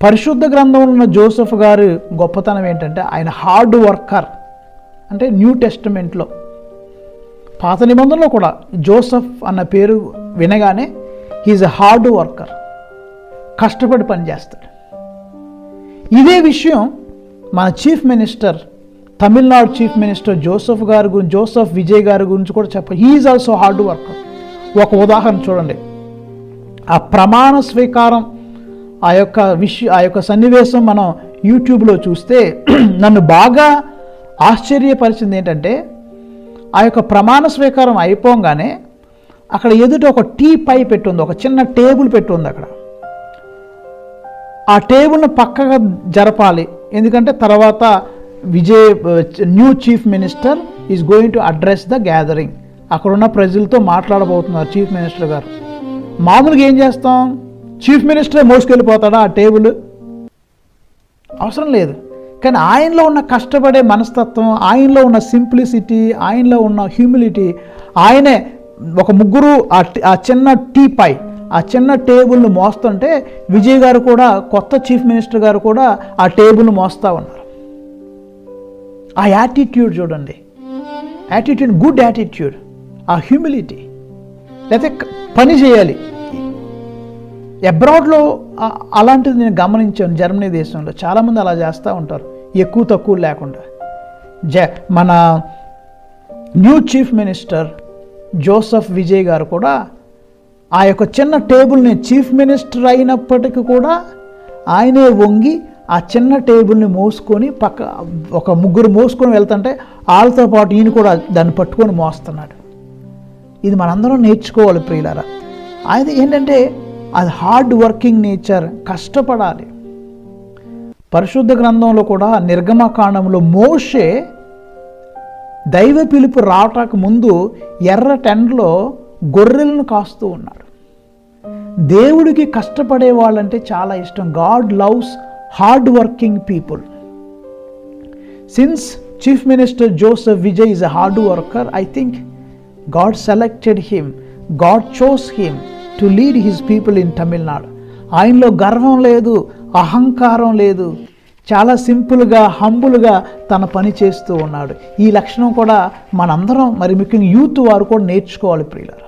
పరిశుద్ధ గ్రంథంలో ఉన్న జోసెఫ్ గారు గొప్పతనం ఏంటంటే ఆయన హార్డ్ వర్కర్. అంటే న్యూ టెస్టమెంట్లో పాత నిబంధనలో కూడా జోసెఫ్ అన్న పేరు వినగానే హీఈస్ ఎ హార్డ్ వర్కర్, కష్టపడి పనిచేస్తాడు. ఇదే విషయం మన chief minister, Tamil Nadu chief minister Joseph Vijay గారి గురించి కూడా చెప్పాలి. He is also hard worker. ఒక ఉదాహరణ చూడండి. ఆ ప్రమాణ స్వీకారం ఆ యొక్క సన్నివేశం మనం యూట్యూబ్లో చూస్తే నన్ను బాగా ఆశ్చర్యపరిచింది ఏంటంటే, ఆ యొక్క ప్రమాణ స్వీకారం అయిపోగానే అక్కడ ఎదుట ఒక టీ పై పెట్టుంది, ఒక చిన్న టేబుల్ పెట్టుంది. అక్కడ ఆ టేబుల్ను పక్కగా జరపాలి, ఎందుకంటే తర్వాత new chief minister is going to address the gathering. అక్కడున్న ప్రజలతో మాట్లాడబోతున్నారు చీఫ్ మినిస్టర్ గారు. మామూలుగా ఏం చేస్తాం, చీఫ్ మినిస్టరే మోసుకెళ్ళిపోతాడా ఆ టేబుల్? అవసరం లేదు. కానీ ఆయనలో ఉన్న కష్టపడే మనస్తత్వం, ఆయనలో ఉన్న సింప్లిసిటీ, ఆయనలో ఉన్న హ్యూమిలిటీ, ఆయనే ఒక ముగ్గురు ఆ చిన్న టీ పై, ఆ చిన్న టేబుల్ను మోస్తుంటే విజయ్ గారు కూడా, కొత్త చీఫ్ మినిస్టర్ గారు కూడా ఆ టేబుల్ను మోస్తూ ఉన్నారు. ఆ యాటిట్యూడ్ చూడండి, యాటిట్యూడ్, గుడ్ యాటిట్యూడ్, ఆ హ్యూమిలిటీ. లేకపోతే పని చేయాలి. అబ్రాడ్లో అలాంటిది నేను గమనించాను. జర్మనీ దేశంలో చాలామంది అలా చేస్తూ ఉంటారు, ఎక్కువ తక్కువ లేకుండా. మన new chief minister Joseph Vijay గారు కూడా ఆ యొక్క చిన్న టేబుల్ని, చీఫ్ మినిస్టర్ అయినప్పటికీ కూడా ఆయనే వంగి ఆ చిన్న టేబుల్ని మోసుకొని ఒక ముగ్గురు మోసుకొని వెళ్తుంటే వాళ్ళతో పాటు ఈయన కూడా దాన్ని పట్టుకొని మోస్తున్నాడు. ఇది మనందరం నేర్చుకోవాలి ప్రియులారా. అది ఏంటంటే అది హార్డ్ వర్కింగ్ నేచర్, కష్టపడాలి. పరిశుద్ధ గ్రంథంలో కూడా నిర్గమకాండంలో మోషే దైవ పిలుపు రావటానికి ముందు ఎర్ర టెండలో గొర్రెలను కాస్తూ ఉన్నాడు. దేవుడికి కష్టపడే వాళ్ళంటే చాలా ఇష్టం. God loves hard working people. Since chief minister Joseph Vijay is a hard worker, I think God selected him, God chose him to lead his people in Tamil Nadu. ఆయనలో గర్వం లేదు, అహంకారం లేదు, చాలా సింపుల్గా, హంబుల్గా తన పని చేస్తూ ఉన్నాడు. ఈ లక్షణం కూడా మనందరం, మరి ముఖ్యంగా యూత్ వారు కూడా నేర్చుకోవాలి ప్రియులారా.